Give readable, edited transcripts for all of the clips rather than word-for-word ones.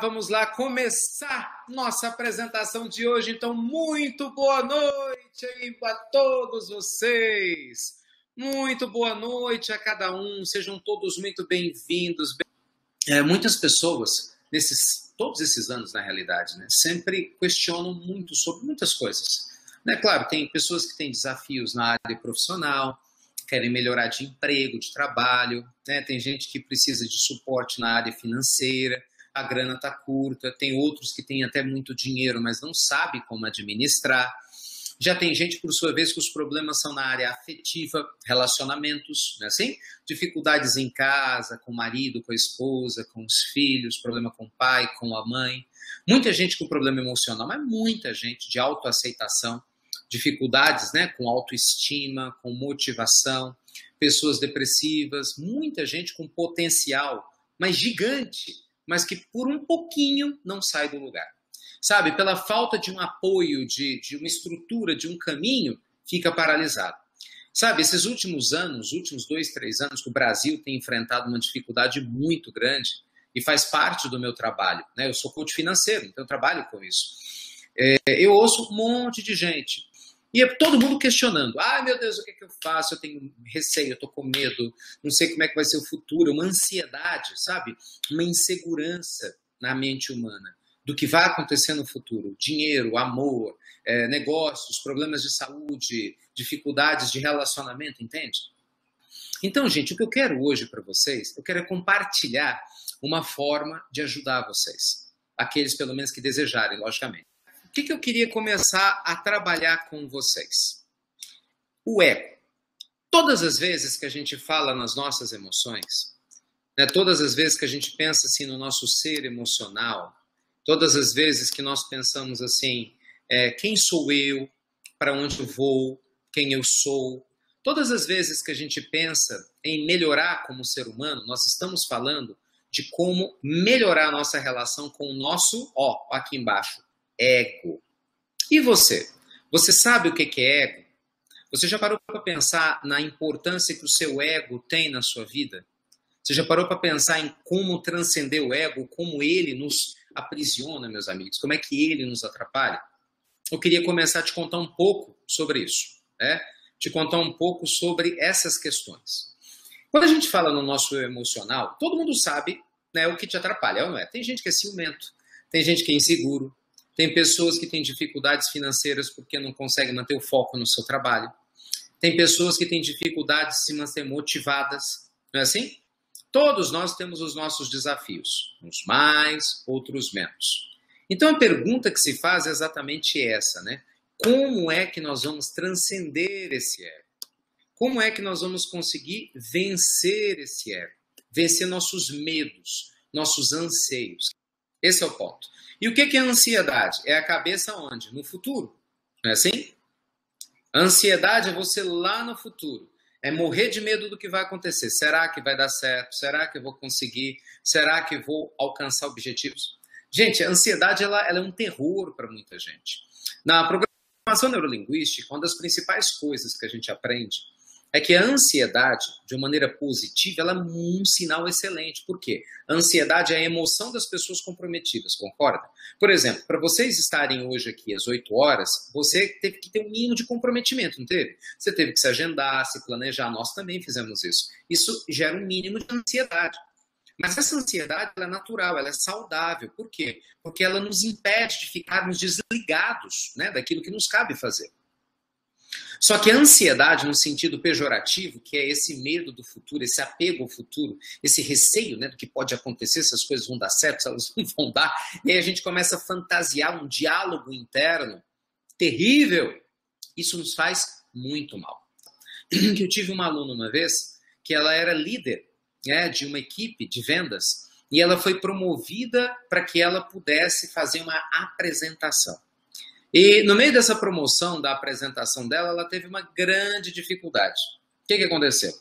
vamos lá começar nossa apresentação de hoje. Então, muito boa noite aí a todos vocês. Muito boa noite a cada um. Sejam todos muito bem-vindos. Muitas pessoas, todos esses anos, na realidade, né, sempre questionam muito sobre muitas coisas. Né? Claro, tem pessoas que têm desafios na área profissional, querem melhorar de emprego, de trabalho, né? Tem gente que precisa de suporte na área financeira, a grana está curta, tem outros que têm até muito dinheiro, mas não sabem como administrar. Já tem gente, por sua vez, que os problemas são na área afetiva, relacionamentos, não é assim? Dificuldades em casa, com o marido, com a esposa, com os filhos, problema com o pai, com a mãe. Muita gente com problema emocional, mas muita gente de autoaceitação, dificuldades, né, com autoestima, com motivação, pessoas depressivas, muita gente com potencial, mas gigante, mas que por um pouquinho não sai do lugar. Sabe, pela falta de um apoio, de uma estrutura, de um caminho, fica paralisado. Sabe, esses últimos anos, os últimos 2, 3 anos que o Brasil tem enfrentado uma dificuldade muito grande e faz parte do meu trabalho, né? Eu sou coach financeiro, então eu trabalho com isso. Eu ouço um monte de gente e é todo mundo questionando. Ai, meu Deus, o que é que eu faço? Eu tenho receio, eu estou com medo, não sei como é que vai ser o futuro, uma ansiedade, sabe? Uma insegurança na mente humana do que vai acontecer no futuro. Dinheiro, amor, negócios, problemas de saúde, dificuldades de relacionamento, entende? Então, gente, o que eu quero hoje para vocês, eu quero compartilhar uma forma de ajudar vocês. Aqueles, pelo menos, que desejarem, logicamente. O que eu queria começar a trabalhar com vocês? O ego. Todas as vezes que a gente fala nas nossas emoções, né, todas as vezes que a gente pensa assim no nosso ser emocional, todas as vezes que nós pensamos assim, quem sou eu, para onde eu vou, quem eu sou, todas as vezes que a gente pensa em melhorar como ser humano, nós estamos falando de como melhorar a nossa relação com o nosso, aqui embaixo, ego. E você? Você sabe o que é ego? Você já parou para pensar na importância que o seu ego tem na sua vida? Você já parou para pensar em como transcender o ego, como ele nos aprisiona, meus amigos? Como é que ele nos atrapalha? Eu queria começar a te contar um pouco sobre isso, né? Te contar um pouco sobre essas questões. Quando a gente fala no nosso emocional, todo mundo sabe, né, o que te atrapalha, não é? Tem gente que é ciumento, tem gente que é inseguro, tem pessoas que têm dificuldades financeiras porque não conseguem manter o foco no seu trabalho, tem pessoas que têm dificuldades de se manter motivadas, não é assim? Todos nós temos os nossos desafios, uns mais, outros menos. Então a pergunta que se faz é exatamente essa, né? Como é que nós vamos transcender esse ego? Como é que nós vamos conseguir vencer esse ego? Vencer nossos medos, nossos anseios. Esse é o ponto. E o que é a ansiedade? É a cabeça onde? No futuro. Não é assim? A ansiedade é você lá no futuro. É morrer de medo do que vai acontecer. Será que vai dar certo? Será que eu vou conseguir? Será que eu vou alcançar objetivos? Gente, a ansiedade ela é um terror para muita gente. Na programação neurolinguística, uma das principais coisas que a gente aprende é que a ansiedade, de uma maneira positiva, ela é um sinal excelente. Por quê? A ansiedade é a emoção das pessoas comprometidas, concorda? Por exemplo, para vocês estarem hoje aqui às 8 horas, você teve que ter um mínimo de comprometimento, não teve? Você teve que se agendar, se planejar. Nós também fizemos isso. Isso gera um mínimo de ansiedade. Mas essa ansiedade ela é natural, ela é saudável. Por quê? Porque ela nos impede de ficarmos desligados, né, daquilo que nos cabe fazer. Só que a ansiedade, no sentido pejorativo, que é esse medo do futuro, esse apego ao futuro, esse receio, né, do que pode acontecer, se as coisas vão dar certo, se elas não vão dar, e aí a gente começa a fantasiar um diálogo interno terrível. Isso nos faz muito mal. Eu tive uma aluna uma vez que ela era líder, né, de uma equipe de vendas e ela foi promovida para que ela pudesse fazer uma apresentação. E no meio dessa promoção, da apresentação dela, ela teve uma grande dificuldade. O que aconteceu?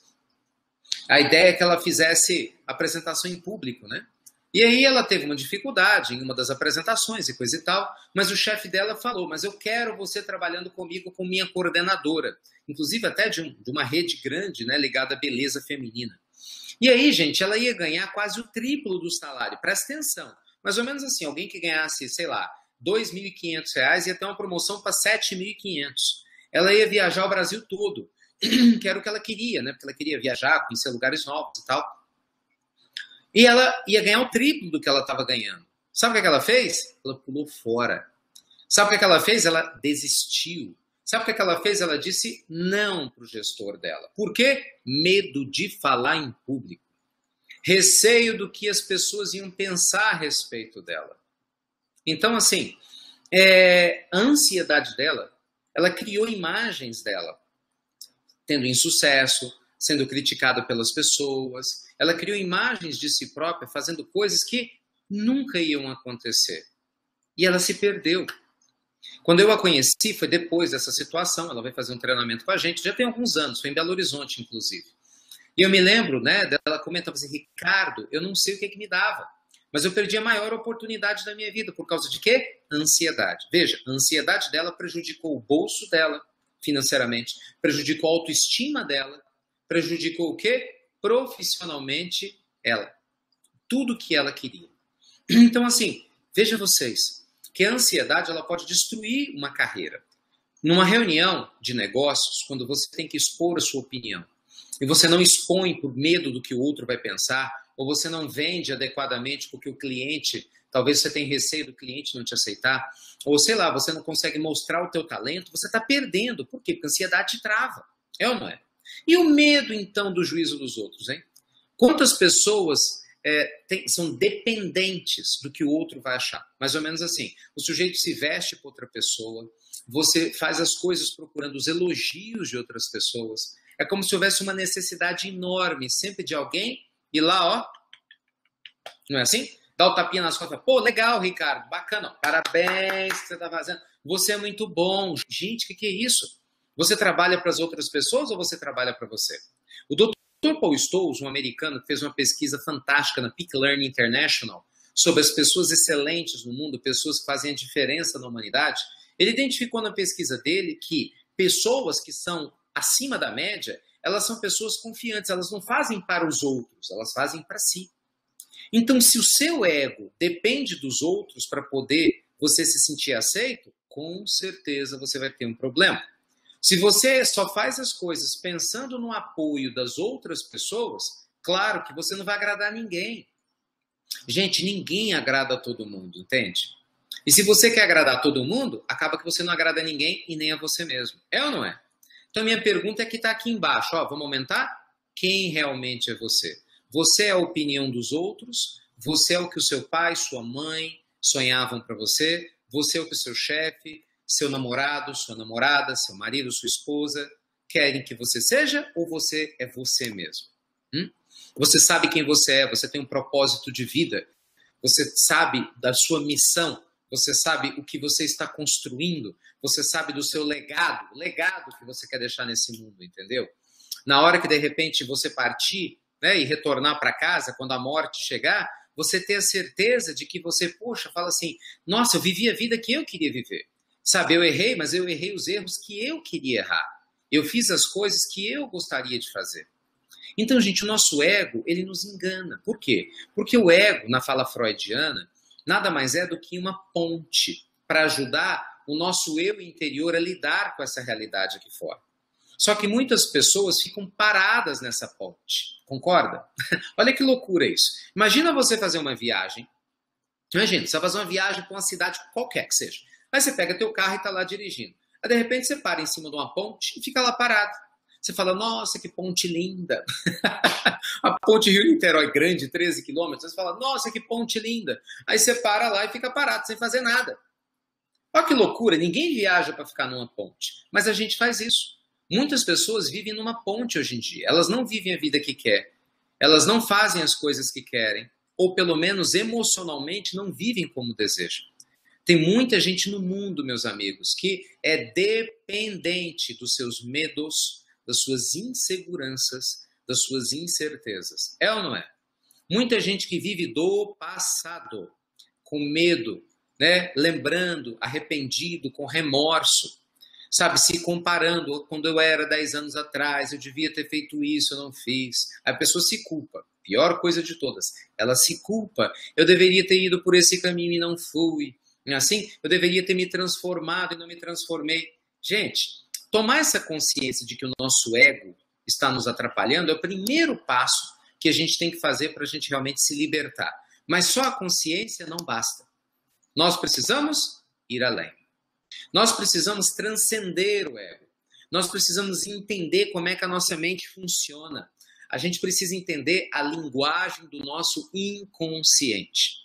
A ideia é que ela fizesse apresentação em público, né? E aí ela teve uma dificuldade em uma das apresentações e coisa e tal, mas o chefe dela falou, mas eu quero você trabalhando comigo com minha coordenadora, inclusive até de uma rede grande, né, ligada à beleza feminina. E aí, gente, ela ia ganhar quase o triplo do salário. Presta atenção. Mais ou menos assim, alguém que ganhasse, sei lá, R$ 2.500 ia ter uma promoção para 7.500. Ela ia viajar o Brasil todo, que era o que ela queria, né? Porque ela queria viajar, conhecer lugares novos e tal. E ela ia ganhar o triplo do que ela estava ganhando. Sabe o que ela fez? Ela pulou fora. Sabe o que ela fez? Ela desistiu. Sabe o que ela fez? Ela disse não para o gestor dela. Por quê? Medo de falar em público. Receio do que as pessoas iam pensar a respeito dela. Então, assim, a ansiedade dela, ela criou imagens dela, tendo insucesso, sendo criticada pelas pessoas. Ela criou imagens de si própria, fazendo coisas que nunca iam acontecer. E ela se perdeu. Quando eu a conheci, foi depois dessa situação, ela vai fazer um treinamento com a gente, já tem alguns anos, foi em Belo Horizonte, inclusive. E eu me lembro, né, dela comentando assim, Ricardo, eu não sei o que é que me dava, mas eu perdi a maior oportunidade da minha vida, por causa de quê? Ansiedade. Veja, a ansiedade dela prejudicou o bolso dela, financeiramente, prejudicou a autoestima dela, prejudicou o quê? Profissionalmente ela. Tudo que ela queria. Então, assim, veja vocês, que a ansiedade ela pode destruir uma carreira. Numa reunião de negócios, quando você tem que expor a sua opinião, e você não expõe por medo do que o outro vai pensar, ou você não vende adequadamente porque o cliente, talvez você tenha receio do cliente não te aceitar, ou sei lá, você não consegue mostrar o teu talento, você está perdendo. Por quê? Porque a ansiedade te trava. É ou não é? E o medo, então, do juízo dos outros, hein? Quantas pessoas são dependentes do que o outro vai achar? Mais ou menos assim, o sujeito se veste para outra pessoa, você faz as coisas procurando os elogios de outras pessoas, é como se houvesse uma necessidade enorme sempre de alguém ir lá, ó, não é assim? Dá o tapinha nas costas, pô, legal, Ricardo, bacana, parabéns que você está fazendo, você é muito bom. Gente, o que é isso? Você trabalha para as outras pessoas ou você trabalha para você? O Dr. Paul Stolz, um americano que fez uma pesquisa fantástica na Peak Learning International sobre as pessoas excelentes no mundo, pessoas que fazem a diferença na humanidade, ele identificou na pesquisa dele que pessoas que são acima da média, elas são pessoas confiantes, elas não fazem para os outros, elas fazem para si. Então, se o seu ego depende dos outros para poder você se sentir aceito, com certeza você vai ter um problema. Se você só faz as coisas pensando no apoio das outras pessoas, claro que você não vai agradar ninguém. Gente, ninguém agrada a todo mundo, entende? E se você quer agradar todo mundo, acaba que você não agrada a ninguém e nem a você mesmo. É ou não é? Então, minha pergunta é que está aqui embaixo. Ó, vamos aumentar? Quem realmente é você? Você é a opinião dos outros? Você é o que o seu pai, sua mãe sonhavam para você? Você é o que o seu chefe, seu namorado, sua namorada, seu marido, sua esposa querem que você seja? Ou você é você mesmo? Você sabe quem você é, você tem um propósito de vida, você sabe da sua missão, você sabe o que você está construindo, você sabe do seu legado, o legado que você quer deixar nesse mundo, entendeu? Na hora que de repente você partir, né, e retornar para casa, quando a morte chegar, você ter a certeza de que você, poxa, fala assim, nossa, eu vivi a vida que eu queria viver. Sabe, eu errei, mas eu errei os erros que eu queria errar. Eu fiz as coisas que eu gostaria de fazer. Então, gente, o nosso ego, ele nos engana. Por quê? Porque o ego, na fala freudiana, nada mais é do que uma ponte para ajudar o nosso eu interior a lidar com essa realidade aqui fora. Só que muitas pessoas ficam paradas nessa ponte. Concorda? Olha que loucura isso. Imagina você fazer uma viagem. Imagina, você vai fazer uma viagem para uma cidade qualquer que seja. Aí você pega teu carro e está lá dirigindo. Aí, de repente, você para em cima de uma ponte e fica lá parado. Você fala, nossa, que ponte linda. A ponte Rio-Niterói grande, 13 quilômetros. Você fala, nossa, que ponte linda. Aí você para lá e fica parado, sem fazer nada. Olha que loucura, ninguém viaja para ficar numa ponte. Mas a gente faz isso. Muitas pessoas vivem numa ponte hoje em dia. Elas não vivem a vida que querem. Elas não fazem as coisas que querem. Ou pelo menos emocionalmente não vivem como desejam. Tem muita gente no mundo, meus amigos, que é dependente dos seus medos, das suas inseguranças, das suas incertezas. É ou não é? Muita gente que vive do passado, com medo, né? Lembrando, arrependido, com remorso, sabe, se comparando, quando eu era 10 anos atrás, eu devia ter feito isso, eu não fiz. A pessoa se culpa. Pior coisa de todas. Ela se culpa. Eu deveria ter ido por esse caminho e não fui. Assim, eu deveria ter me transformado e não me transformei. Gente, tomar essa consciência de que o nosso ego está nos atrapalhando é o primeiro passo que a gente tem que fazer para a gente realmente se libertar. Mas só a consciência não basta. Nós precisamos ir além. Nós precisamos transcender o ego. Nós precisamos entender como é que a nossa mente funciona. A gente precisa entender a linguagem do nosso inconsciente.